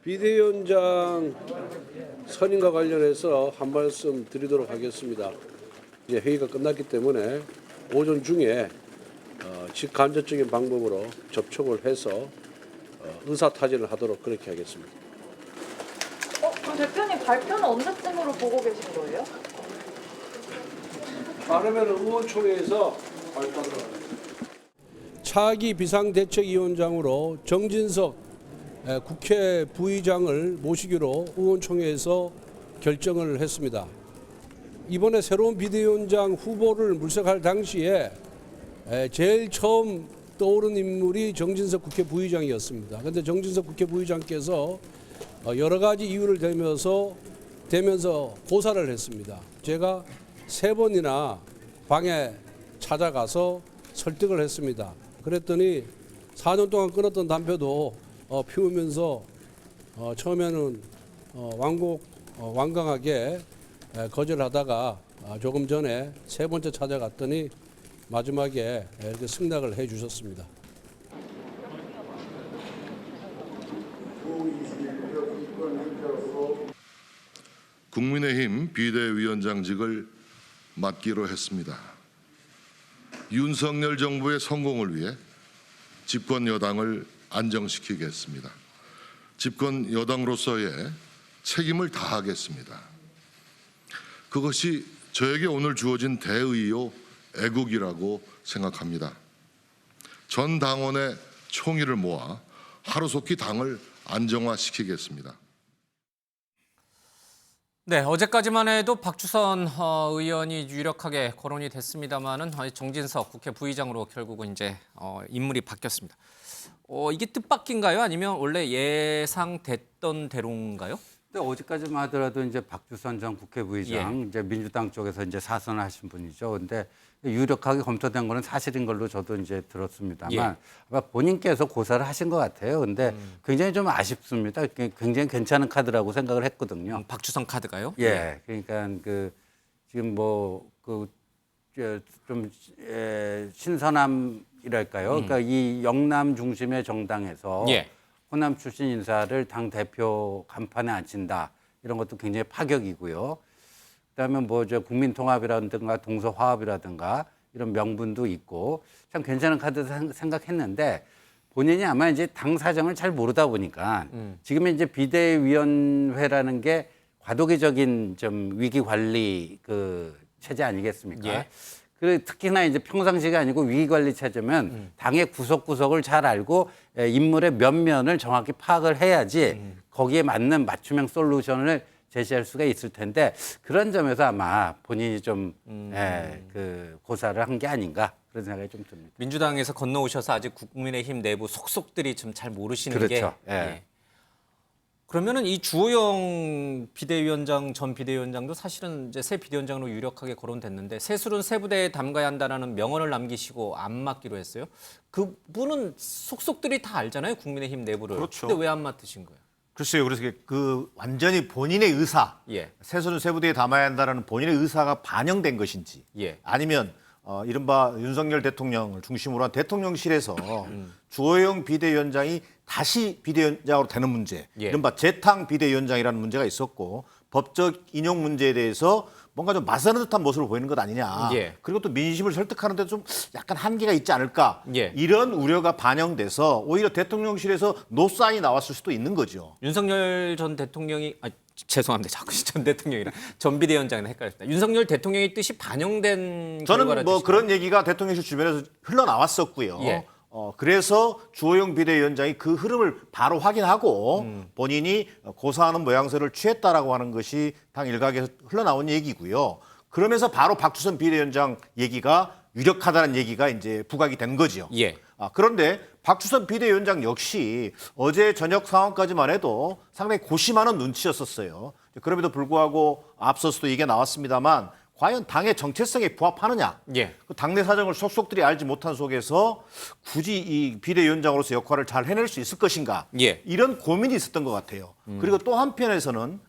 비대위원장 선임과 관련해서 한 말씀 드리도록 하겠습니다. 이제 회의가 끝났기 때문에 오전 중에 직간접적인 방법으로 접촉을 해서 의사타진을 하도록 그렇게 하겠습니다. 그럼 대표님 발표는 언제쯤으로 보고 계신 거예요? 빠르면 의원총회에서 발표하도록 하겠습니다. 차기 비상대책위원장으로 정진석 국회 부의장을 모시기로 의원총회에서 결정을 했습니다. 이번에 새로운 비대위원장 후보를 물색할 당시에 제일 처음 떠오른 인물이 정진석 국회 부의장이었습니다. 그런데 정진석 국회 부의장께서 여러 가지 이유를 대면서 고사를 했습니다. 제가 3번이나 방에 찾아가서 설득을 했습니다. 그랬더니 4년 동안 끊었던 담배도 피우면서 처음에는 완강하게 거절하다가 조금 전에 3번째 찾아갔더니 마지막에 이렇게 승낙을 해 주셨습니다. 국민의힘 비대위원장직을 맡기로 했습니다. 윤석열 정부의 성공을 위해 집권 여당을 안정시키겠습니다. 집권 여당으로서의 책임을 다하겠습니다. 그것이 저에게 오늘 주어진 대의요 애국이라고 생각합니다. 전 당원의 총의를 모아 하루속히 당을 안정화시키겠습니다. 네, 어제까지만 해도 박주선 의원이 유력하게 거론이 됐습니다만은 정진석 국회 부의장으로 결국은 이제 인물이 바뀌었습니다. 이게 뜻밖인가요? 아니면 원래 예상됐던 대로인가요? 근데 어제까지만 하더라도 이제 박주선 전 국회 부의장, 이제 민주당 쪽에서 이제 사선을 하신 분이죠. 근데 유력하게 검토된 거는 사실인 걸로 저도 이제 들었습니다만 아마 본인께서 고사를 하신 것 같아요. 근데 굉장히 좀 아쉽습니다. 굉장히 괜찮은 카드라고 생각을 했거든요. 박주선 카드가요? 예, 그러니까 지금 좀 신선함이랄까요. 그러니까 이 영남 중심의 정당에서 호남 출신 인사를 당 대표 간판에 앉힌다, 이런 것도 굉장히 파격이고요. 그다음에 국민통합이라든가 동서화합이라든가 이런 명분도 있고 참 괜찮은 카드 생각했는데 본인이 아마 이제 당 사정을 잘 모르다 보니까 지금 이제 비대위원회라는 게 과도기적인 좀 위기 관리 체제 아니겠습니까? 그 특히나 이제 평상시가 아니고 위기관리 체제면 당의 구석구석을 잘 알고 인물의 면면을 정확히 파악을 해야지 거기에 맞는 맞춤형 솔루션을 제시할 수가 있을 텐데 그런 점에서 아마 본인이 좀 고사를 한 게 아닌가 그런 생각이 좀 듭니다. 민주당에서 건너오셔서 아직 국민의힘 내부 속속들이 좀 잘 모르시는 그렇죠. 게. 그러면은 이 주호영 비대위원장 전 비대위원장도 사실은 이제 새 비대위원장으로 유력하게 거론됐는데 세술은 세 부대에 담가야 한다라는 명언을 남기시고 안 맡기로 했어요. 그분은 속속들이 다 알잖아요, 국민의힘 내부를. 그렇죠. 근데 왜 안 맡으신 거예요? 글쎄요. 그래서 완전히 본인의 의사, 세수는 세부대에 담아야 한다는 본인의 의사가 반영된 것인지, 아니면 이른바 윤석열 대통령을 중심으로 한 대통령실에서 주호영 비대위원장이 다시 비대위원장으로 되는 문제, 이른바 재탕 비대위원장이라는 문제가 있었고 법적 인용 문제에 대해서 뭔가 좀 맞서는 듯한 모습을 보이는 것 아니냐. 그리고 또 민심을 설득하는 데 좀 약간 한계가 있지 않을까. 이런 우려가 반영돼서 오히려 대통령실에서 노사인이 나왔을 수도 있는 거죠. 윤석열 전 대통령이 죄송합니다. 자꾸 전 대통령이랑 전 비대위원장이랑 헷갈렸습니다. 윤석열 대통령의 뜻이 반영된 저는 그런 얘기가 대통령실 주변에서 흘러나왔었고요. 그래서 주호영 비대위원장이 그 흐름을 바로 확인하고 본인이 고사하는 모양새를 취했다라고 하는 것이 당 일각에서 흘러나온 얘기고요. 그러면서 바로 박주선 비대위원장 얘기가 유력하다는 얘기가 이제 부각이 된 거죠. 그런데 박주선 비대위원장 역시 어제 저녁 상황까지만 해도 상당히 고심하는 눈치였었어요. 그럼에도 불구하고 앞서서도 이게 나왔습니다만 과연 당의 정체성에 부합하느냐. 그 당내 사정을 속속들이 알지 못한 속에서 굳이 이 비대위원장으로서 역할을 잘 해낼 수 있을 것인가. 이런 고민이 있었던 것 같아요. 그리고 또 한편에서는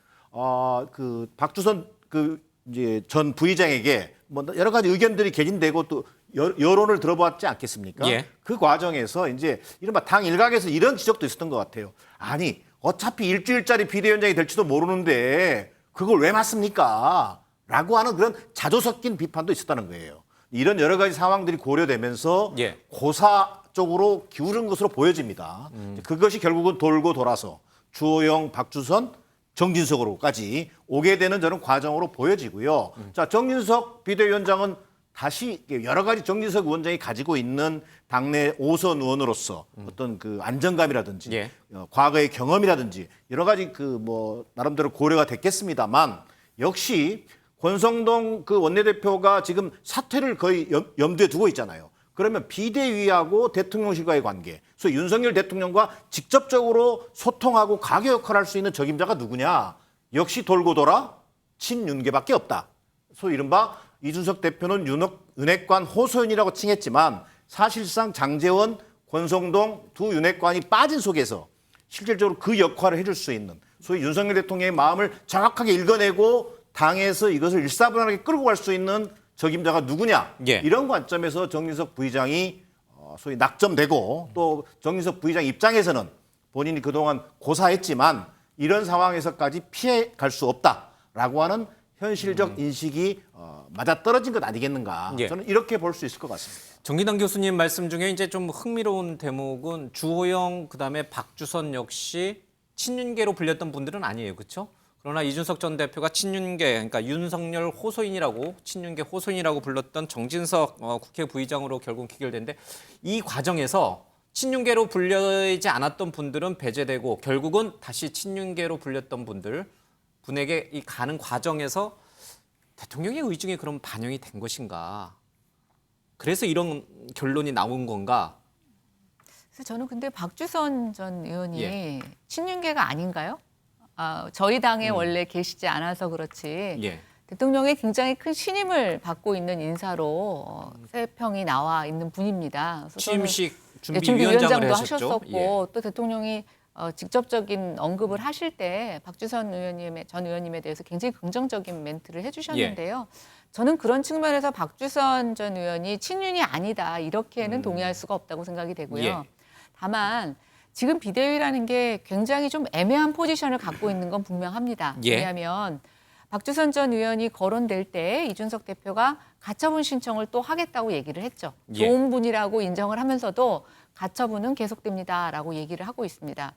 박주선 이제 전 부의장에게 여러 가지 의견들이 개진되고 또 여론을 들어봤지 않겠습니까? 그 과정에서 이제 이른바 당 일각에서 이런 지적도 있었던 것 같아요. 아니 어차피 일주일짜리 비대위원장이 될지도 모르는데 그걸 왜 맡습니까? 라고 하는 그런 자조 섞인 비판도 있었다는 거예요. 이런 여러 가지 상황들이 고려되면서 예. 고사 쪽으로 기울은 것으로 보여집니다. 그것이 결국은 돌고 돌아서 주호영, 박주선, 정진석으로까지 오게 되는 저는 과정으로 보여지고요. 자, 정진석 비대위원장은 다시 여러 가지 정진석 위원장이 가지고 있는 당내 5선 의원으로서 어떤 그 안정감이라든지 예. 과거의 경험이라든지 여러 가지 그 뭐 나름대로 고려가 됐겠습니다만 역시 권성동 그 원내대표가 지금 사퇴를 거의 염두에 두고 있잖아요. 그러면 비대위하고 대통령실과의 관계, 그래서 윤석열 대통령과 직접적으로 소통하고 가교 역할을 할 수 있는 적임자가 누구냐? 역시 돌고 돌아 친윤계밖에 없다. 소위 이른바 이준석 대표는 윤핵관 호소연이라고 칭했지만 사실상 장제원, 권성동 두 윤핵관이 빠진 속에서 실질적으로 그 역할을 해줄 수 있는 소위 윤석열 대통령의 마음을 정확하게 읽어내고 당에서 이것을 일사분란하게 끌고 갈 수 있는 적임자가 누구냐. 예. 이런 관점에서 정진석 부의장이 소위 낙점되고 또 정진석 부의장 입장에서는 본인이 그동안 고사했지만 이런 상황에서까지 피해갈 수 없다라고 하는 현실적 인식이 맞아떨어진 것 아니겠는가. 예. 저는 이렇게 볼 수 있을 것 같습니다. 정기당 교수님 말씀 중에 이제 좀 흥미로운 대목은 주호영 그다음에 박주선 역시 친윤계로 불렸던 분들은 아니에요. 그렇죠? 그러나 이준석 전 대표가 친윤계, 그러니까 윤석열 호소인이라고 친윤계 호소인이라고 불렀던 정진석 국회 부의장으로 결국 귀결됐는데 이 과정에서 친윤계로 불리지 않았던 분들은 배제되고 결국은 다시 친윤계로 불렸던 분에게 이 가는 과정에서 대통령의 의중이 그럼 반영이 된 것인가? 그래서 이런 결론이 나온 건가? 그래서 저는 근데 박주선 전 의원이 예. 친윤계가 아닌가요? 저희 당에 원래 계시지 않아서 그렇지 예. 대통령의 굉장히 큰 신임을 받고 있는 인사로 세 평이 나와 있는 분입니다. 그래서 저는 취임식 네, 준비위원장을 준비위원장도 하셨죠. 하셨었고 또 대통령이 직접적인 언급을 하실 때 박주선 전 의원님에 대해서 굉장히 긍정적인 멘트를 해주셨는데요. 저는 그런 측면에서 박주선 전 의원이 친윤이 아니다 이렇게는 동의할 수가 없다고 생각이 되고요. 예. 다만 지금 비대위라는 게 굉장히 좀 애매한 포지션을 갖고 있는 건 분명합니다. 예. 왜냐하면 박주선 전 의원이 거론될 때 이준석 대표가 가처분 신청을 또 하겠다고 얘기를 했죠. 예. 좋은 분이라고 인정을 하면서도 가처분은 계속됩니다라고 얘기를 하고 있습니다.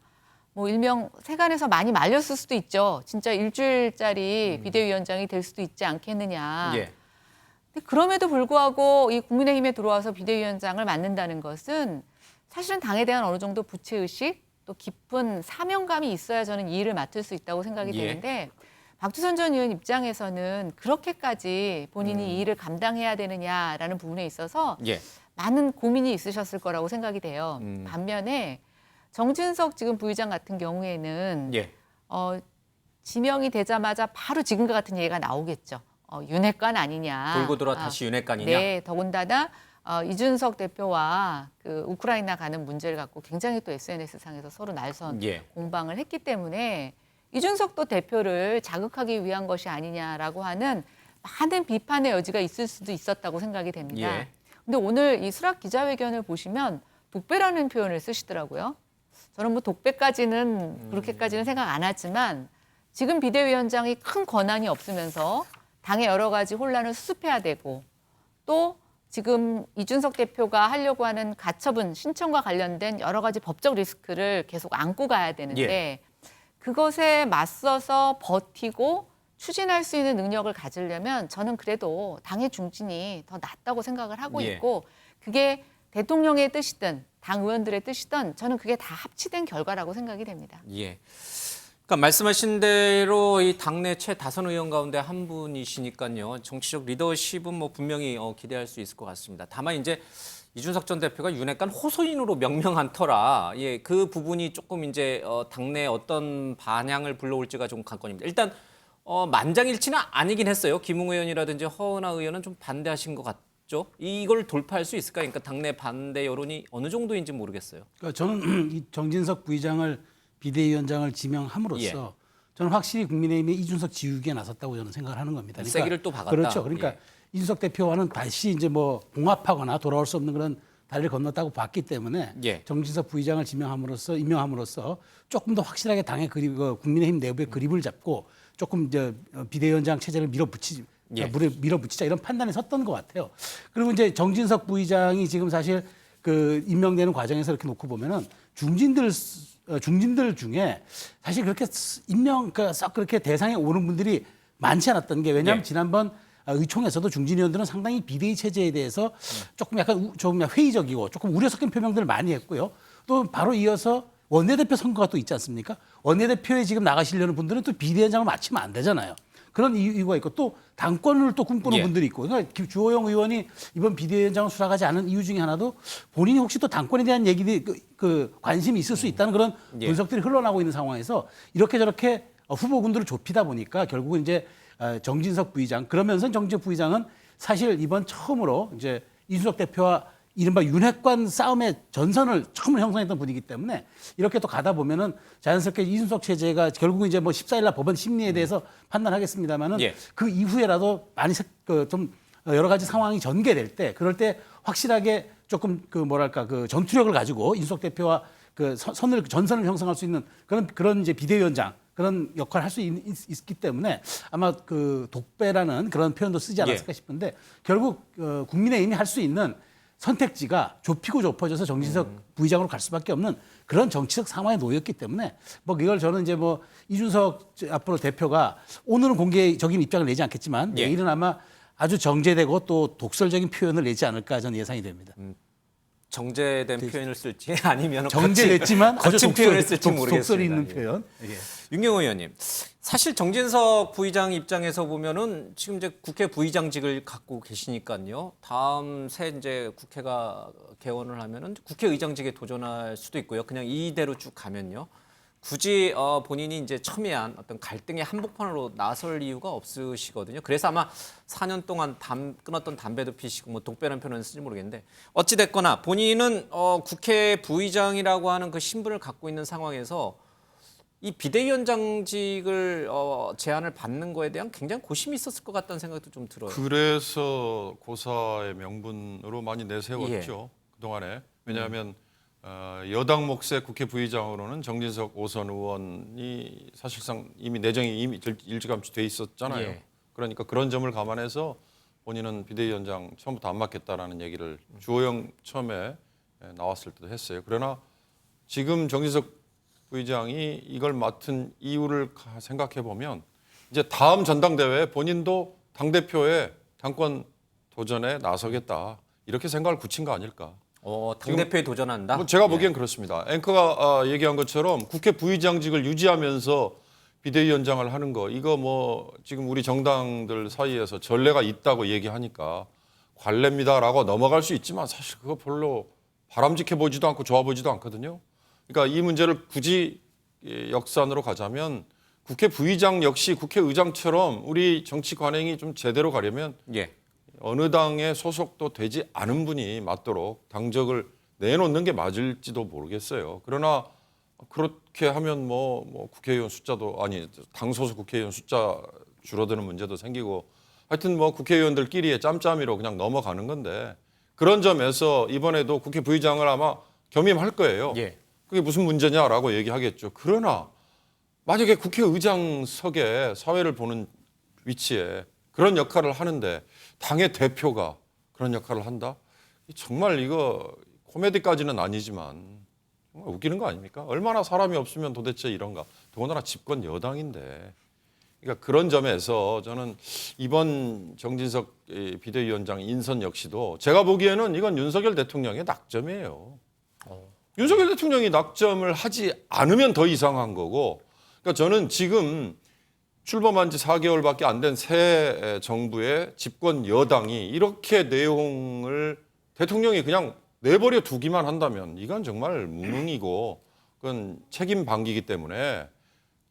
뭐 일명 세간에서 많이 말렸을 수도 있죠. 진짜 일주일짜리 비대위원장이 될 수도 있지 않겠느냐. 예. 근데 그럼에도 불구하고 이 국민의힘에 들어와서 비대위원장을 맡는다는 것은 사실은 당에 대한 어느 정도 부채의식 또 깊은 사명감이 있어야 저는 이 일을 맡을 수 있다고 생각이 예. 되는데 박주선 전 의원 입장에서는 그렇게까지 본인이 이 일을 감당해야 되느냐라는 부분에 있어서 예. 많은 고민이 있으셨을 거라고 생각이 돼요. 반면에 정진석 지금 부의장 같은 경우에는 예. 지명이 되자마자 바로 지금과 같은 얘기가 나오겠죠. 윤핵관 아니냐. 돌고 돌아 다시 윤핵관이냐? 네, 더군다나 이준석 대표와 그 우크라이나 가는 문제를 갖고 굉장히 또 SNS상에서 서로 날선 예. 공방을 했기 때문에 이준석도 대표를 자극하기 위한 것이 아니냐라고 하는 많은 비판의 여지가 있을 수도 있었다고 생각이 됩니다. 예. 근데 오늘 이 수락 기자회견을 보시면 독배라는 표현을 쓰시더라고요. 저는 뭐 독배까지는 그렇게까지는 생각 안 하지만 지금 비대위원장이 큰 권한이 없으면서 당의 여러 가지 혼란을 수습해야 되고 또 지금 이준석 대표가 하려고 하는 가처분 신청과 관련된 여러 가지 법적 리스크를 계속 안고 가야 되는데 그것에 맞서서 버티고 추진할 수 있는 능력을 가지려면 저는 그래도 당의 중진이 더 낫다고 생각을 하고 예. 있고 그게 대통령의 뜻이든 당 의원들의 뜻이든 저는 그게 다 합치된 결과라고 생각이 됩니다. 예. 그러니까 말씀하신 대로 이 당내 최다선 의원 가운데 한 분이시니까요. 정치적 리더십은 뭐 분명히 기대할 수 있을 것 같습니다. 다만 이제 이준석 전 대표가 윤핵관 호소인으로 명명한 터라 그 부분이 조금 이제 당내 어떤 반향을 불러올지가 좀 관건입니다. 일단 만장일치는 아니긴 했어요. 김웅 의원이라든지 허은하 의원은 좀 반대하신 것 같죠. 이걸 돌파할 수 있을까? 그러니까 당내 반대 여론이 어느 정도인지 모르겠어요. 그러니까 저는 이 정진석 부의장을 비대위원장을 지명함으로써 예. 저는 확실히 국민의힘이 이준석 지우기에 나섰다고 저는 생각을 하는 겁니다. 세기를 또 박았다. 그렇죠. 그러니까 예. 이준석 대표와는 다시 이제 뭐 봉합하거나 돌아올 수 없는 그런 다리를 건넜다고 봤기 때문에 예. 정진석 부의장을 임명함으로써 조금 더 확실하게 당의 국민의힘 내부의 그립을 잡고 조금 이제 비대위원장 체제를 예. 밀어붙이자 이런 판단에 섰던 것 같아요. 그리고 이제 정진석 부의장이 지금 사실 그 임명되는 과정에서 이렇게 놓고 보면은 중진들 중에 사실 그렇게 그러니까 썩 그렇게 대상에 오는 분들이 많지 않았던 게 왜냐하면 예. 지난번 의총에서도 중진 의원들은 상당히 비대위 체제에 대해서 조금 약간 좀 회의적이고 조금 우려 섞인 표명들을 많이 했고요. 또 바로 이어서 원내대표 선거가 또 있지 않습니까? 원내대표에 지금 나가시려는 분들은 또 비대위원장을 맡으면 안 되잖아요. 그런 이유가 있고 또 당권을 또 꿈꾸는 예. 분들이 있고 그러니까 주호영 의원이 이번 비대위원장을 수락하지 않은 이유 중에 하나도 본인이 혹시 또 당권에 대한 얘기들이 그 관심이 있을 수 있다는 그런 예. 분석들이 흘러나오고 있는 상황에서 이렇게 저렇게 후보군들을 좁히다 보니까 결국은 이제 정진석 부의장 그러면서 정진석 부의장은 사실 이번 처음으로 이제 이준석 대표와 이른바 윤핵관 싸움의 전선을 처음으로 형성했던 분이기 때문에 이렇게 또 가다 보면은 자연스럽게 이준석 체제가 결국은 이제 뭐 14일 날 법원 심리에 대해서 판단하겠습니다만은 예. 그 이후에라도 많이 좀 여러 가지 상황이 전개될 때 그럴 때 확실하게 조금 그 뭐랄까 그 전투력을 가지고 이준석 대표와 그 전선을 형성할 수 있는 그런 이제 비대위원장 그런 역할을 할 수 있기 때문에 아마 그 독배라는 그런 표현도 쓰지 않았을까 예. 싶은데 결국 국민의힘이 할 수 있는 선택지가 좁히고 좁아져서 정진석 부의장으로 갈 수밖에 없는 그런 정치적 상황에 놓였기 때문에 뭐 이걸 저는 이제 뭐 이준석 앞으로 대표가 오늘은 공개적인 입장을 내지 않겠지만 예. 내일은 아마 아주 정제되고 또 독설적인 표현을 내지 않을까 저는 예상이 됩니다. 정제된 표현을 쓸지 아니면 정제됐지만 아주 거친 표현을 쓸지 모르겠습니다. 독설이 있는 예. 표현. 윤경호 의원님, 사실 정진석 부의장 입장에서 보면은 지금 이제 국회 부의장직을 갖고 계시니까요. 다음 새 이제 국회가 개원을 하면은 국회의장직에 도전할 수도 있고요. 그냥 이대로 쭉 가면요. 굳이 본인이 이제 첨예한 어떤 갈등의 한복판으로 나설 이유가 없으시거든요. 그래서 아마 4년 동안 끊었던 담배도 피시고 뭐 독배라는 표현은 쓰지 모르겠는데 어찌 됐거나 본인은 국회 부의장이라고 하는 그 신분을 갖고 있는 상황에서 이 비대위원장직을 제안을 받는 거에 대한 굉장히 고심이 있었을 것 같다는 생각도 좀 들어요. 그래서 고사의 명분으로 많이 내세웠죠. 그동안에. 왜냐하면 여당 몫의 국회 부의장으로는 정진석 5선 의원이 사실상 이미 내정이 이미 일찌감치 돼 있었잖아요. 예. 그러니까 그런 점을 감안해서 본인은 비대위원장 처음부터 안 맡겠다라는 얘기를 주호영 처음에 나왔을 때도 했어요. 그러나 지금 정진석 부의장이 이걸 맡은 이유를 생각해 보면 이제 다음 전당대회에 본인도 당대표의 당권 도전에 나서겠다 이렇게 생각을 굳힌 거 아닐까. 당대표에 도전한다? 뭐 제가 보기엔 그렇습니다. 앵커가 얘기한 것처럼 국회 부의장직을 유지하면서 비대위원장을 하는 거 이거 뭐 지금 우리 정당들 사이에서 전례가 있다고 얘기하니까 관례입니다라고 넘어갈 수 있지만 사실 그거 별로 바람직해 보이지도 않고 좋아 보이지도 않거든요. 그러니까 이 문제를 굳이 역산으로 가자면 국회 부의장 역시 국회의장처럼 우리 정치 관행이 좀 제대로 가려면 예. 어느 당에 소속도 되지 않은 분이 맡도록 당적을 내놓는 게 맞을지도 모르겠어요. 그러나 그렇게 하면 뭐 국회의원 숫자도 아니 당 소속 국회의원 숫자 줄어드는 문제도 생기고 하여튼 뭐 국회의원들끼리의 짬짬이로 그냥 넘어가는 건데 그런 점에서 이번에도 국회 부의장을 아마 겸임할 거예요. 예. 그게 무슨 문제냐라고 얘기하겠죠. 그러나 만약에 국회의장석에 사회를 보는 위치에 그런 역할을 하는데 당의 대표가 그런 역할을 한다? 정말 이거 코미디까지는 아니지만 정말 웃기는 거 아닙니까? 얼마나 사람이 없으면 도대체 이런가? 더군다나 집권 여당인데. 그러니까 그런 점에서 저는 이번 정진석 비대위원장 인선 역시도 제가 보기에는 이건 윤석열 대통령의 낙점이에요. 윤석열 대통령이 낙점을 하지 않으면 더 이상한 거고 그러니까 저는 지금 출범한 지 4개월밖에 안 된 새 정부의 집권 여당이 이렇게 내용을 대통령이 그냥 내버려 두기만 한다면 이건 정말 무능이고 그건 책임 방기이기 때문에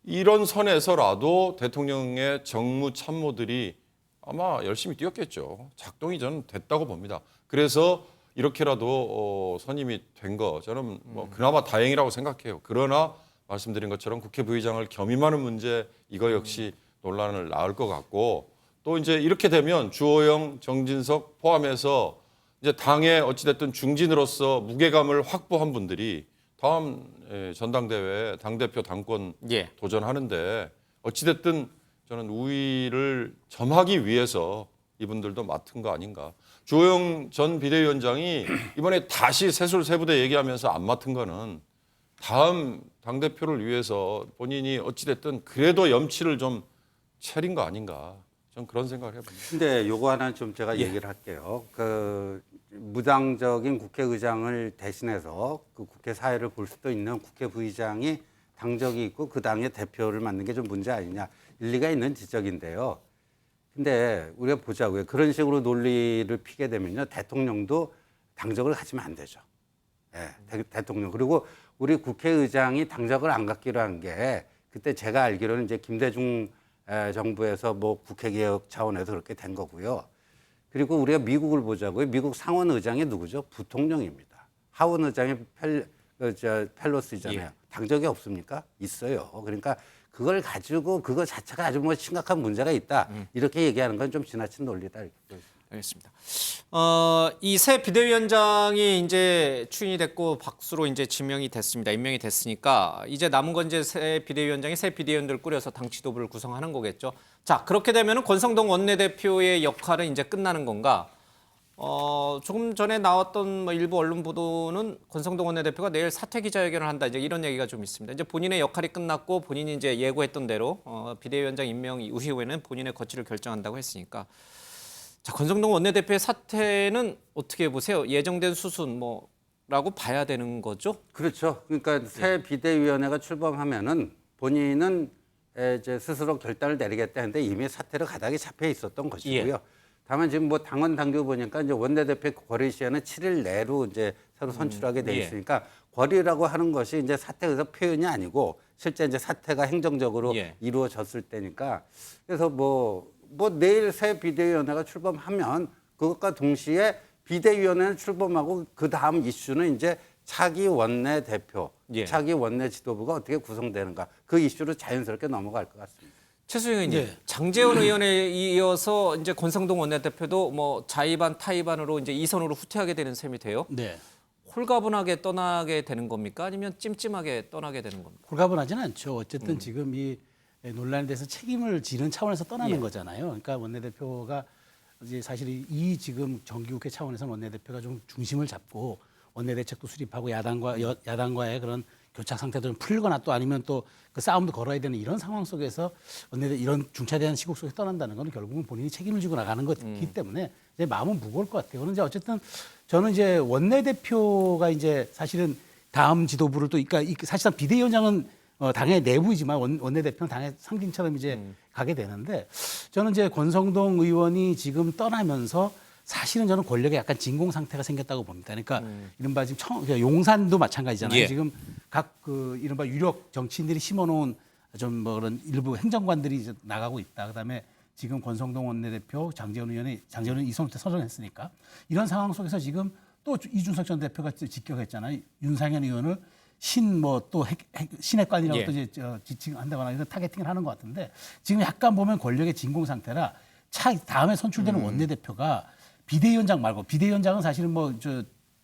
이런 선에서라도 대통령의 정무 참모들이 아마 열심히 뛰었겠죠. 작동이 저는 됐다고 봅니다. 그래서 이렇게라도 선임이 된 거 저는 뭐 그나마 다행이라고 생각해요. 그러나 말씀드린 것처럼 국회 부의장을 겸임하는 문제 이거 역시 논란을 낳을 것 같고 또 이제 이렇게 되면 주호영, 정진석 포함해서 이제 당의 어찌됐든 중진으로서 무게감을 확보한 분들이 다음 전당대회 당대표 당권 도전하는데 어찌됐든 저는 우위를 점하기 위해서 이분들도 맡은 거 아닌가. 주호영 전 비대위원장이 이번에 다시 세술세부대 얘기하면서 안 맡은 거는 다음 당대표를 위해서 본인이 어찌됐든 그래도 염치를 좀 차린 거 아닌가. 전 그런 생각을 해봅니다. 근데 요거 하나 좀 제가 얘기를 할게요. 그 무당적인 국회의장을 대신해서 그 국회 사회를 볼 수도 있는 국회 부의장이 당적이 있고 그 당의 대표를 맡는 게 좀 문제 아니냐. 일리가 있는 지적인데요. 근데 우리가 보자고요. 그런 식으로 논리를 피게 되면요. 대통령도 당적을 가지면 안 되죠. 예, 대통령. 그리고 우리 국회의장이 당적을 안 갖기로 한 게 그때 제가 알기로는 이제 김대중 정부에서 뭐 국회개혁 차원에서 그렇게 된 거고요. 그리고 우리가 미국을 보자고요. 미국 상원의장이 누구죠? 부통령입니다. 하원의장이 펠로시잖아요. 당적이 없습니까? 있어요. 그러니까 그걸 가지고 그거 자체가 아주 뭐 심각한 문제가 있다. 이렇게 얘기하는 건 좀 지나친 논리다. 이렇게 보여집니다. 알겠습니다. 이 새 비대위원장이 이제 추인이 됐고 박수로 이제 지명이 됐습니다. 임명이 됐으니까 이제 남은 건 이제 새 비대위원들을 꾸려서 당 지도부를 구성하는 거겠죠. 자, 그렇게 되면은 권성동 원내대표의 역할은 이제 끝나는 건가? 조금 전에 나왔던 뭐 일부 언론 보도는 권성동 원내대표가 내일 사퇴 기자회견을 한다. 이제 이런 얘기가 좀 있습니다. 이제 본인의 역할이 끝났고 본인이 이제 예고했던 대로 비대위원장 임명 이후에는 본인의 거취를 결정한다고 했으니까. 자, 권성동 원내대표의 사퇴는 어떻게 보세요? 예정된 수순 뭐라고 봐야 되는 거죠? 그렇죠. 그러니까 새 비대위원회가 출범하면은 본인은 이제 스스로 결단을 내리겠다 했는데 이미 사퇴를 가닥이 잡혀 있었던 것이고요. 다만 지금 뭐 당원 당규 보니까 이제 원내대표 거리 시한은 7일 내로 이제 새로 선출하게 돼 있으니까 거리라고 하는 것이 이제 사퇴 의사 표현이 아니고 실제 이제 사퇴가 행정적으로 이루어졌을 때니까 그래서 뭐 내일 새 비대위원회가 출범하면 그것과 동시에 비대위원회는 출범하고 그 다음 이슈는 이제 차기 원내대표, 차기 원내 지도부가 어떻게 구성되는가 그 이슈로 자연스럽게 넘어갈 것 같습니다. 최수영 의원님, 장제원 의원에 이어서 이제 권성동 원내대표도 뭐 자의반 타의반으로 이제 이선으로 후퇴하게 되는 셈이 돼요. 네. 홀가분하게 떠나게 되는 겁니까? 아니면 찜찜하게 떠나게 되는 겁니까? 홀가분하지는 않죠. 어쨌든 지금 이 논란에 대해서 책임을 지는 차원에서 떠나는 거잖아요. 그러니까 원내대표가 이제 사실 이 지금 정기국회 차원에서는 원내대표가 좀 중심을 잡고 원내대책도 수립하고 야당과의 그런 교착 상태도 좀 풀거나 또 아니면 또 그 싸움도 걸어야 되는 이런 상황 속에서 이런 중차대한 시국 속에서 떠난다는 건 결국은 본인이 책임을 지고 나가는 것이기 때문에 이제 마음은 무거울 것 같아요. 그런데 어쨌든 저는 이제 원내대표가 이제 사실은 다음 지도부를 또 그러니까 사실상 비대위원장은 당의 내부이지만 원내대표는 당의 상징처럼 이제 가게 되는데 저는 이제 권성동 의원이 지금 떠나면서 사실은 저는 권력에 약간 진공 상태가 생겼다고 봅니다. 그러니까 이른바 지금 용산도 마찬가지잖아요. 지금 각 그 이른바 유력 정치인들이 심어놓은 좀 뭐 그런 일부 행정관들이 이제 나가고 있다. 그다음에 지금 권성동 원내대표, 장제원 이선후퇴 선언했으니까 이런 상황 속에서 지금 또 이준석 전 대표가 직격했잖아요. 윤상현 의원을 신핵관이라고 또 이제 지칭한다거나 이런 타겟팅을 하는 것 같은데 지금 약간 보면 권력의 진공 상태라 다음에 선출되는 원내대표가 비대위원장 말고 비대위원장은 사실은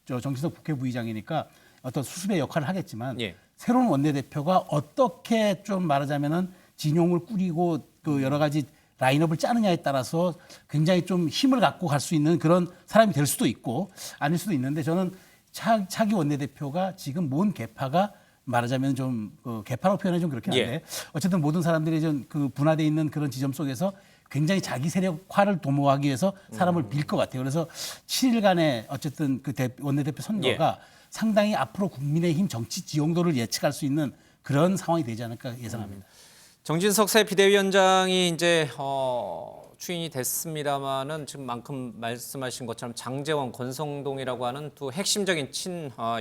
정진석 국회 부의장이니까 어떤 수습의 역할을 하겠지만 새로운 원내대표가 어떻게 좀 말하자면은 진용을 꾸리고 또 여러 가지 라인업을 짜느냐에 따라서 굉장히 좀 힘을 갖고 갈 수 있는 그런 사람이 될 수도 있고 아닐 수도 있는데 저는 차기 원내대표가 지금 모은 계파가 말하자면 좀 계파라고 표현하기 좀 그렇긴 한데 어쨌든 모든 사람들이 좀 그 분화되어 있는 그런 지점 속에서 굉장히 자기 세력화를 도모하기 위해서 사람을 빌 것 같아요. 그래서 7일간의 어쨌든 그 원내대표 선거가 상당히 앞으로 국민의힘 정치 지형도를 예측할 수 있는 그런 상황이 되지 않을까 예상합니다. 정진석 새 비대위원장이 이제 추인이 됐습니다마는 지금만큼 말씀하신 것처럼 장제원, 권성동이라고 하는 두 핵심적인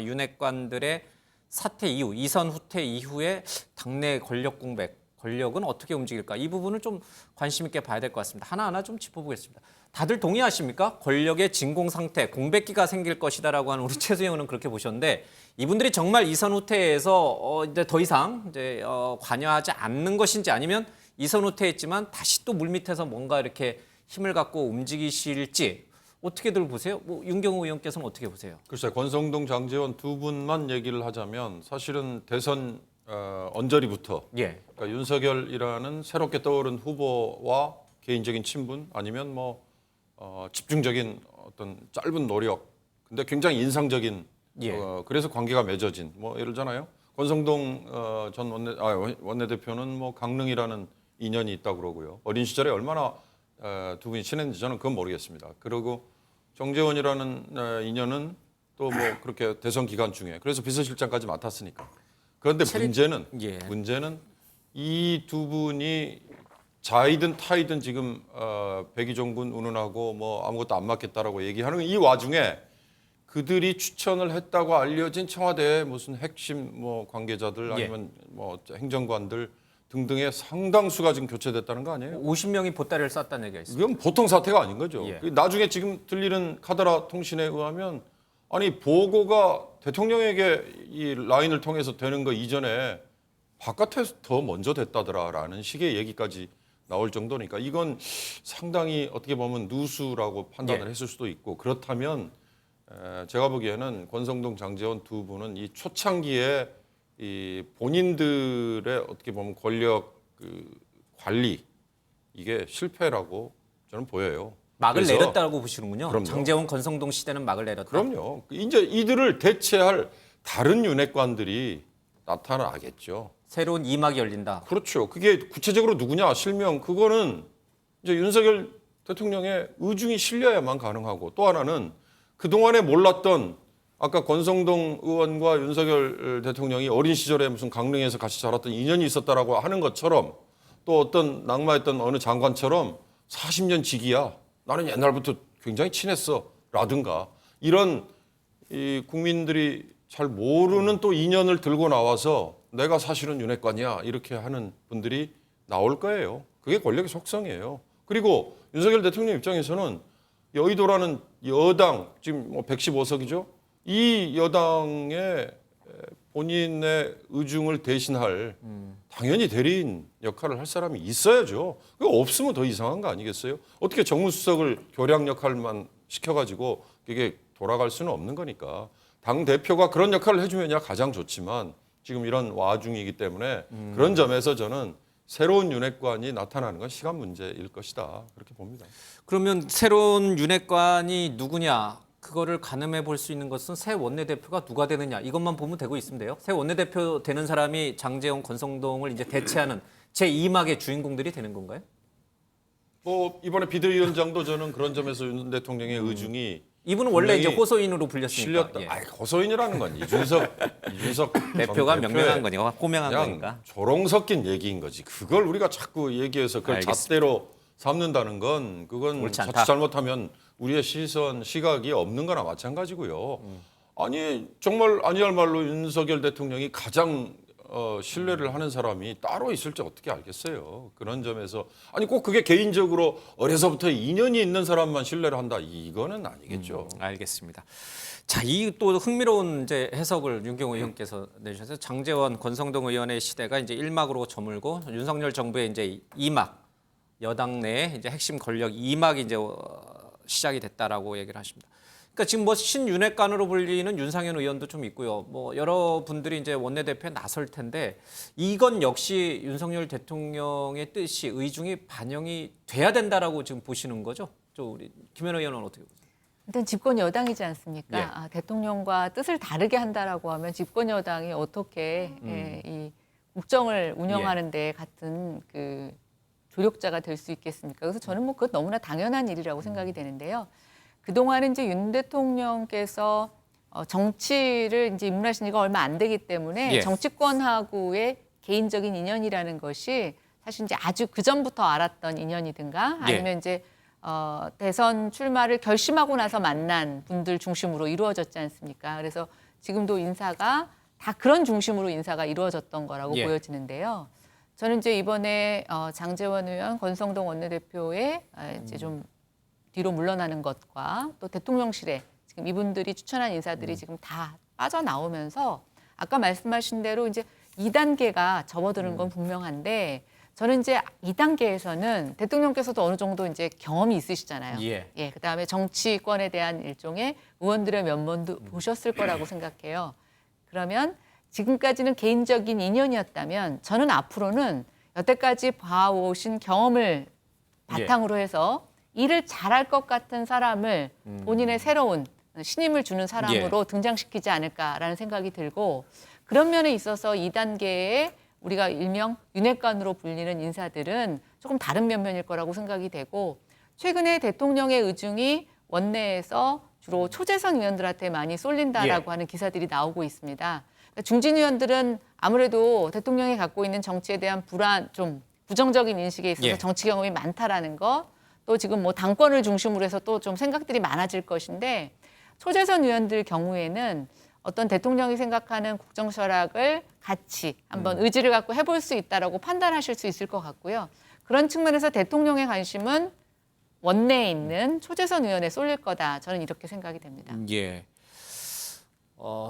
윤핵관들의 사퇴 이후, 이선 후퇴 이후에 당내 권력 공백, 권력은 어떻게 움직일까? 이 부분을 좀 관심 있게 봐야 될 것 같습니다. 하나하나 좀 짚어보겠습니다. 다들 동의하십니까? 권력의 진공 상태, 공백기가 생길 것이다라고 하는 우리 최수영 의원은 그렇게 보셨는데 이분들이 정말 이선 후퇴에서 이제 더 이상 이제 관여하지 않는 것인지 아니면 이선 후퇴했지만 다시 또 물밑에서 뭔가 이렇게 힘을 갖고 움직이실지 어떻게들 보세요? 뭐 윤경호 의원께서는 어떻게 보세요? 글쎄 권성동, 장제원 두 분만 얘기를 하자면 사실은 대선 언저리부터 예. 그러니까 윤석열이라는 새롭게 떠오른 후보와 개인적인 친분 아니면 뭐 집중적인 어떤 짧은 노력 근데 굉장히 인상적인 예. 그래서 관계가 맺어진 뭐 예를 들잖아요. 권성동 전 원내대표는 뭐 강릉이라는 인연이 있다고 그러고요. 어린 시절에 얼마나 두 분이 친했는지 저는 그건 모르겠습니다. 그리고 정재원이라는 인연은 또 뭐 그렇게 대선 기간 중에 그래서 비서실장까지 맡았으니까. 그런데 문제는 이 두 분이 자이든 타이든 지금 백의종 군 운운하고 뭐 아무것도 안 맡겠다라고 얘기하는 이 와중에 그들이 추천을 했다고 알려진 청와대 무슨 핵심 뭐 관계자들 아니면 뭐 행정관들 등등의 상당수가 지금 교체됐다는 거 아니에요? 50명이 보따리를 쌌다는 얘기가 있습니다. 이건 보통 사태가 아닌 거죠. 예. 나중에 지금 들리는 카더라 통신에 의하면 아니 보고가 대통령에게 이 라인을 통해서 되는 거 이전에 바깥에서 더 먼저 됐다더라라는 식의 얘기까지 나올 정도니까 이건 상당히 어떻게 보면 누수라고 판단을 했을 수도 있고 그렇다면 제가 보기에는 권성동, 장제원 두 분은 이 초창기에 이 본인들의 어떻게 보면 권력 관리 이게 실패라고 저는 보여요. 막을 그래서 내렸다고 보시는군요. 그럼요. 장제원, 권성동 시대는 막을 내렸다. 그럼요. 이제 이들을 대체할 다른 윤핵관들이 나타나겠죠. 새로운 2막이 열린다. 그렇죠. 그게 구체적으로 누구냐 실명 그거는 이제 윤석열 대통령의 의중이 실려야만 가능하고 또 하나는 그동안에 몰랐던 아까 권성동 의원과 윤석열 대통령이 어린 시절에 무슨 강릉에서 같이 자랐던 인연이 있었다라고 하는 것처럼 또 어떤 낙마했던 어느 장관처럼 40년 지기야. 나는 옛날부터 굉장히 친했어. 라든가 이런 이 국민들이 잘 모르는 또 인연을 들고 나와서 내가 사실은 윤핵관이야. 이렇게 하는 분들이 나올 거예요. 그게 권력의 속성이에요. 그리고 윤석열 대통령 입장에서는 여의도라는 여당 지금 뭐 115석이죠. 이 여당의 본인의 의중을 대신할 당연히 대리인 역할을 할 사람이 있어야죠. 그거 없으면 더 이상한 거 아니겠어요? 어떻게 정무수석을 교량 역할만 시켜가지고 이게 돌아갈 수는 없는 거니까 당 대표가 그런 역할을 해주면야 가장 좋지만 지금 이런 와중이기 때문에 그런 점에서 저는 새로운 윤핵관이 나타나는 건 시간 문제일 것이다 그렇게 봅니다. 그러면 새로운 윤핵관이 누구냐? 그거를 가늠해 볼 수 있는 것은 새 원내대표가 누가 되느냐 이것만 보면 되고 있는데요. 새 원내대표 되는 사람이 장제원, 권성동을 이제 대체하는 제2막의 주인공들이 되는 건가요? 뭐 이번에 비대위원장도 저는 그런 점에서 윤 대통령의 의중이 이분은 원래 이제 분명히 호소인으로 불렸으니까. 실렸다. 아니, 호소인이라는 건 이준석 대표가 전 명명한 거니까 호명한 그냥 거니까. 조롱 섞인 얘기인 거지. 그걸 우리가 자꾸 얘기해서 그걸 알겠습니다. 잣대로 삼는다는 건 그건 옳지 않다. 자칫 잘못하면 우리의 시각이 없는 거나 마찬가지고요. 아니 정말 아니할 말로 윤석열 대통령이 가장 신뢰를 하는 사람이 따로 있을지 어떻게 알겠어요. 그런 점에서 아니 꼭 그게 개인적으로 어려서부터 인연이 있는 사람만 신뢰를 한다. 이거는 아니겠죠. 알겠습니다. 자, 이 또 흥미로운 이제 해석을 윤경호 의원께서 내주셔서 장제원, 권성동 의원의 시대가 이제 1막으로 저물고 윤석열 정부의 이제 2막 여당 내 이제 핵심 권력 2막이 이제 시작이 됐다라고 얘기를 하십니다. 그러니까 지금 뭐 신윤핵관으로 불리는 윤상현 의원도 좀 있고요. 뭐 여러 분들이 이제 원내대표에 나설 텐데 이건 역시 윤석열 대통령의 뜻이 의중이 반영이 돼야 된다라고 지금 보시는 거죠? 저 우리 김현우 의원은 어떻게 보세요? 일단 집권 여당이지 않습니까? 예. 대통령과 뜻을 다르게 한다라고 하면 집권 여당이 어떻게 이 국정을 운영하는 데 같은 그 조력자가 될 수 있겠습니까? 그래서 저는 뭐 그것 너무나 당연한 일이라고 생각이 되는데요. 그동안은 이제 윤 대통령께서 정치를 이제 입문하신 지가 얼마 안 되기 때문에 예. 정치권하고의 개인적인 인연이라는 것이 사실 이제 아주 그 전부터 알았던 인연이든가 아니면 예. 이제 대선 출마를 결심하고 나서 만난 분들 중심으로 이루어졌지 않습니까? 그래서 지금도 인사가 다 그런 중심으로 인사가 이루어졌던 거라고 예. 보여지는데요. 저는 이제 이번에 장제원 의원, 권성동 원내대표의 이제 좀 뒤로 물러나는 것과 또 대통령실에 지금 이분들이 추천한 인사들이 지금 다 빠져나오면서 아까 말씀하신 대로 이제 2단계가 접어드는 건 분명한데 저는 이제 2단계에서는 대통령께서도 어느 정도 이제 경험이 있으시잖아요. 예. 그다음에 정치권에 대한 일종의 의원들의 면모도 보셨을 거라고 생각해요. 그러면 지금까지는 개인적인 인연이었다면 저는 앞으로는 여태까지 봐오신 경험을 바탕으로 해서 일을 잘할 것 같은 사람을 본인의 새로운 신임을 주는 사람으로 등장시키지 않을까라는 생각이 들고, 그런 면에 있어서 2단계에 우리가 일명 윤핵관으로 불리는 인사들은 조금 다른 면면일 거라고 생각이 되고, 최근에 대통령의 의중이 원내에서 주로 초재선 의원들한테 많이 쏠린다라고 하는 기사들이 나오고 있습니다. 그러니까 중진 의원들은 아무래도 대통령이 갖고 있는 정치에 대한 좀 부정적인 인식에 있어서 정치 경험이 많다라는 거, 또 지금 뭐 당권을 중심으로 해서 또 좀 생각들이 많아질 것인데, 초재선 의원들 경우에는 어떤 대통령이 생각하는 국정 철학을 같이 한번 의지를 갖고 해볼 수 있다라고 판단하실 수 있을 것 같고요. 그런 측면에서 대통령의 관심은 원내에 있는 초재선 의원에 쏠릴 거다. 저는 이렇게 생각이 됩니다. 예.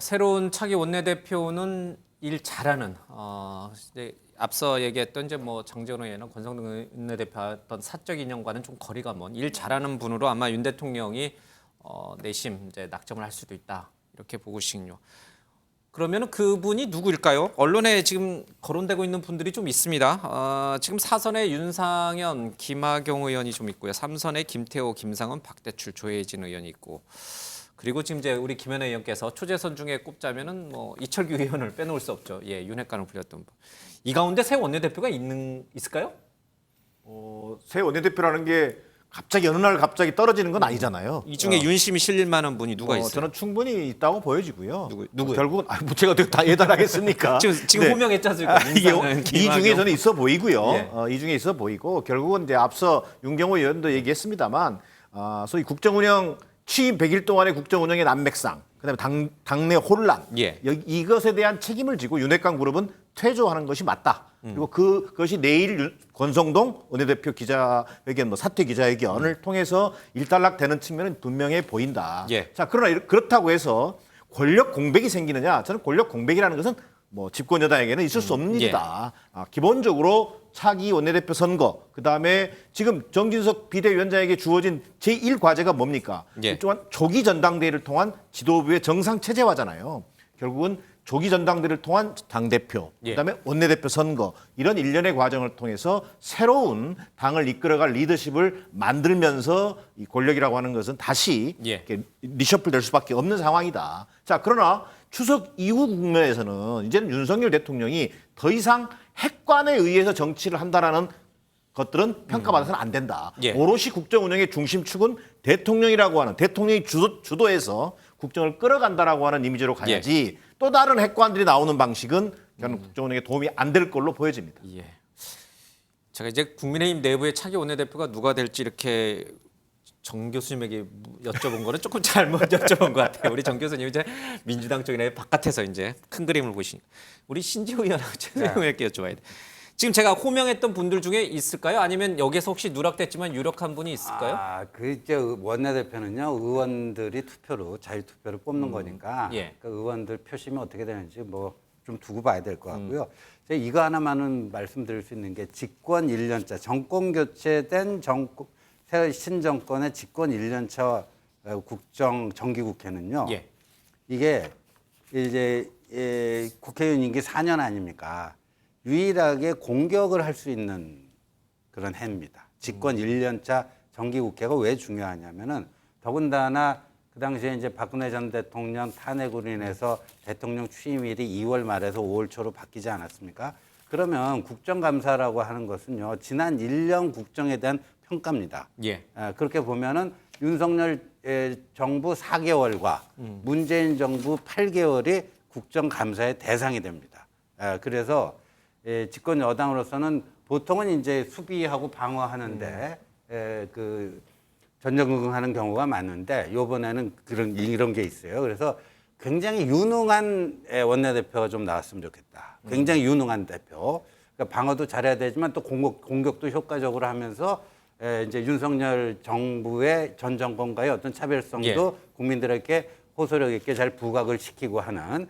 새로운 차기 원내대표는 일 잘하는, 이제 앞서 얘기했던 이제 뭐 장제원 의원이나 권성동 원내대표 어떤 사적 인연과는 좀 거리가 먼 일 잘하는 분으로 아마 윤 대통령이 내심 이제 낙점을 할 수도 있다, 이렇게 보고 있군요. 그러면은 그분이 누구일까요? 언론에 지금 거론되고 있는 분들이 좀 있습니다. 지금 4선에 윤상현, 김학용 의원이 좀 있고요. 3선에 김태호, 김상은, 박대출, 조혜진 의원이 있고, 그리고 지금 이제 우리 김현애 의원께서 초재선 중에 꼽자면은 뭐 이철규 의원을 빼놓을 수 없죠. 예, 윤핵관을 불렸던 분. 이 가운데 새 원내대표가 있을까요? 새 원내대표라는 게 갑자기 어느 날 갑자기 떨어지는 건 아니잖아요. 이 중에 윤심이 실릴 만한 분이 누가 있어요? 저는 충분히 있다고 보여지고요. 누구요? 결국은 제가 어떻게 다 예단하겠습니까? 지금 호명했지 않습니까? 이 중에 저는 있어 보이고요. 예. 이 중에 있어 보이고, 결국은 이제 앞서 윤경호 의원도 얘기했습니다만, 소위 국정운영 취임 100일 동안의 국정운영의 난맥상, 그다음에 당내 혼란, 예. 이것에 대한 책임을 지고 윤핵관 그룹은 퇴조하는 것이 맞다. 그리고 그것이 내일 권성동 원내대표 기자회견, 사퇴 기자회견을 통해서 일단락되는 측면은 분명해 보인다. 예. 자, 그러나 그렇다고 해서 권력 공백이 생기느냐? 저는 권력 공백이라는 것은 뭐 집권 여당에게는 있을 수 없는 일이다. 기본적으로 차기 원내대표 선거, 그다음에 지금 정진석 비대위원장에게 주어진 제1과제가 뭡니까? 또한 조기 전당대회를 통한 지도부의 정상 체제화잖아요. 결국은 조기 전당대회를 통한 당대표, 그다음에 원내대표 선거, 이런 일련의 과정을 통해서 새로운 당을 이끌어갈 리더십을 만들면서 이 권력이라고 하는 것은 다시 이렇게 리셔플 될 수밖에 없는 상황이다. 자, 그러나 추석 이후 국면에서는 이제는 윤석열 대통령이 더 이상 핵관에 의해서 정치를 한다라는 것들은 평가받아서는 안 된다. 오롯이 국정 운영의 중심축은 대통령이라고 하는, 대통령이 주도해서 국정을 끌어간다라고 하는 이미지로 가야지, 또 다른 핵관들이 나오는 방식은 저는 국정 운영에 도움이 안 될 걸로 보여집니다. 예. 제가 이제 국민의힘 내부의 차기 원내대표가 누가 될지 이렇게 정 교수님에게 여쭤본 거는 조금 잘못 여쭤본 것 같아요. 우리 정 교수님 이제 민주당 쪽이나 바깥에서 이제 큰 그림을 보시니까 우리 신지호 의원하고 최재형 의원께 여쭤봐야 돼. 지금 제가 호명했던 분들 중에 있을까요? 아니면 여기서 혹시 누락됐지만 유력한 분이 있을까요? 그 이제 원내대표는요, 의원들이 투표로 자유투표로 뽑는 거니까 그 의원들 표심이 어떻게 되는지 뭐 좀 두고 봐야 될 것 같고요. 제가 이거 하나만은 말씀드릴 수 있는 게, 집권 1년차 정권 교체된 새 신정권의 집권 1년차 정기국회는요. 이게 이제 국회의원 임기 4년 아닙니까? 유일하게 공격을 할 수 있는 그런 해입니다. 집권 1년차 정기국회가 왜 중요하냐면은, 더군다나 그 당시에 이제 박근혜 전 대통령 탄핵으로 인해서 대통령 취임일이 2월 말에서 5월 초로 바뀌지 않았습니까? 그러면 국정감사라고 하는 것은요, 지난 1년 국정에 대한 평가입니다. 그렇게 보면은 윤석열 정부 4개월과 문재인 정부 8개월이 국정감사의 대상이 됩니다. 그래서 집권 여당으로서는 보통은 이제 수비하고 방어하는데 그 전전긍긍하는 경우가 많은데, 이번에는 이런 게 있어요. 그래서 굉장히 유능한 원내대표가 좀 나왔으면 좋겠다. 굉장히 유능한 대표. 그러니까 방어도 잘해야 되지만 또 공격도 효과적으로 하면서 이제 윤석열 정부의 전 정권과의 어떤 차별성도 국민들에게 호소력 있게 잘 부각을 시키고 하는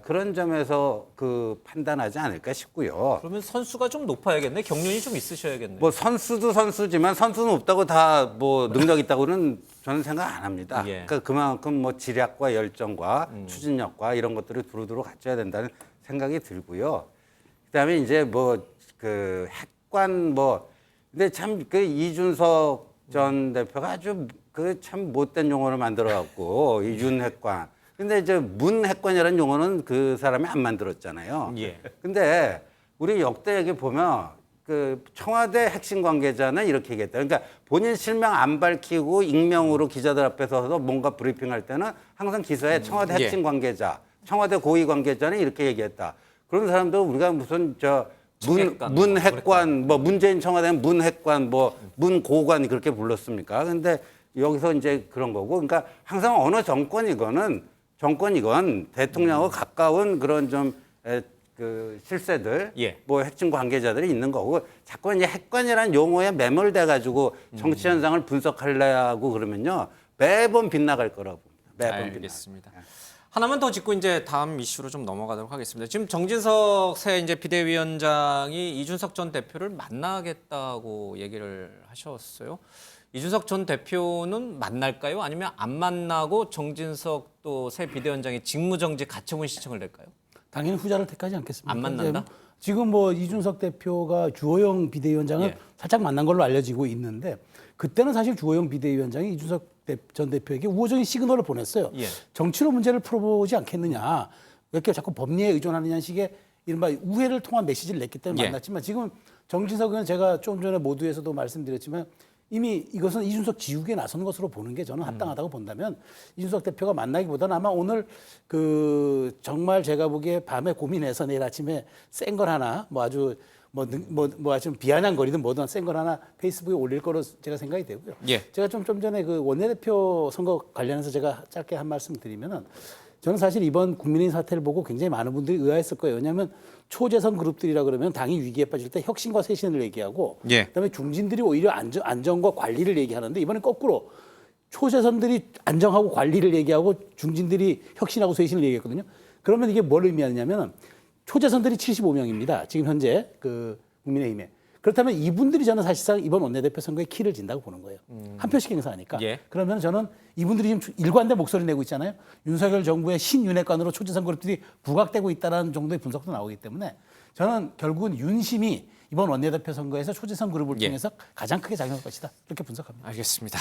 그런 점에서 그 판단하지 않을까 싶고요. 그러면 선수가 좀 높아야겠네. 경륜이 좀 있으셔야겠네. 뭐 선수도 선수지만 선수는 없다고 다 뭐 능력 있다고는 저는 생각 안 합니다. 예. 그러니까 그만큼 뭐 지략과 열정과 추진력과 이런 것들을 두루두루 갖춰야 된다는 생각이 들고요. 그다음에 이제 뭐 그 핵관 뭐 근데 참 그 이준석 전 대표가 아주 그 참 못된 용어를 만들어 갖고 이 윤핵관. 근데 이제 문핵관이라는 용어는 그 사람이 안 만들었잖아요. 예. 근데 우리 역대 얘기 보면 그 청와대 핵심 관계자는 이렇게 얘기했다. 그러니까 본인 실명 안 밝히고 익명으로 기자들 앞에 서서 뭔가 브리핑할 때는 항상 기사에 청와대 핵심 관계자, 청와대 고위 관계자는 이렇게 얘기했다. 그런 사람도 우리가 무슨 문핵관, 뭐 문재인 청와대는 문핵관, 뭐 문고관 그렇게 불렀습니까? 근데 여기서 이제 그런 거고, 그러니까 항상 어느 정권이건 대통령하고 가까운 그런 좀 그 실세들, 예. 뭐 핵심 관계자들이 있는 거고, 자꾸 이제 핵관이라는 용어에 매몰돼 가지고 정치 현상을 분석하려고 그러면요 매번 빗나갈 거라고 봅니다. 매번 알겠습니다. 하나만 더 짚고 이제 다음 이슈로 좀 넘어가도록 하겠습니다. 지금 정진석 새 이제 비대위원장이 이준석 전 대표를 만나겠다고 얘기를 하셨어요. 이준석 전 대표는 만날까요? 아니면 안 만나고 정진석 또 새 비대위원장이 직무정지 가처분 신청을 낼까요? 당연히 후자를 택하지 않겠습니까? 안 만난다? 이제 지금 뭐 이준석 대표가 주호영 비대위원장을 예. 살짝 만난 걸로 알려지고 있는데 그때는 사실 주호영 비대위원장이 이준석 전 대표에게 우호적인 시그널을 보냈어요. 예. 정치로 문제를 풀어보지 않겠느냐. 왜 이렇게 자꾸 법리에 의존하느냐는 식의 이른바 우회를 통한 메시지를 냈기 때문에 예. 만났지만 지금 정진석 의원 제가 좀 전에 모두에서도 말씀드렸지만 이미 이것은 이준석 지우개에 나서는 것으로 보는 게 저는 합당하다고 본다면 이준석 대표가 만나기보다는 아마 오늘 그 정말 제가 보기에 밤에 고민해서 내일 아침에 센 걸 하나 뭐 아주 뭐 아주 비아냥거리든 뭐든 센 걸 하나 페이스북에 올릴 거로 제가 생각이 되고요. 예. 제가 좀 전에 그 원내대표 선거 관련해서 제가 짧게 한 말씀 드리면은 저는 사실 이번 국민의힘 사태를 보고 굉장히 많은 분들이 의아했을 거예요. 왜냐하면 초재선 그룹들이라 그러면 당이 위기에 빠질 때 혁신과 쇄신을 얘기하고 예. 그다음에 중진들이 오히려 안정과 관리를 얘기하는데 이번엔 거꾸로 초재선들이 안정하고 관리를 얘기하고 중진들이 혁신하고 쇄신을 얘기했거든요. 그러면 이게 뭘 의미하냐면 초재선들이 75명입니다. 지금 현재 그 국민의힘에. 그렇다면 이분들이 저는 사실상 이번 원내대표 선거에 키를 진다고 보는 거예요. 한 표씩 행사하니까. 예. 그러면 저는 이분들이 지금 일관돼 목소리 내고 있잖아요. 윤석열 정부의 신윤핵관으로 초재선 그룹들이 부각되고 있다는 정도의 분석도 나오기 때문에 저는 결국은 윤심이 이번 원내대표 선거에서 초재선 그룹을 예. 통해서 가장 크게 작용할 것이다. 이렇게 분석합니다. 알겠습니다.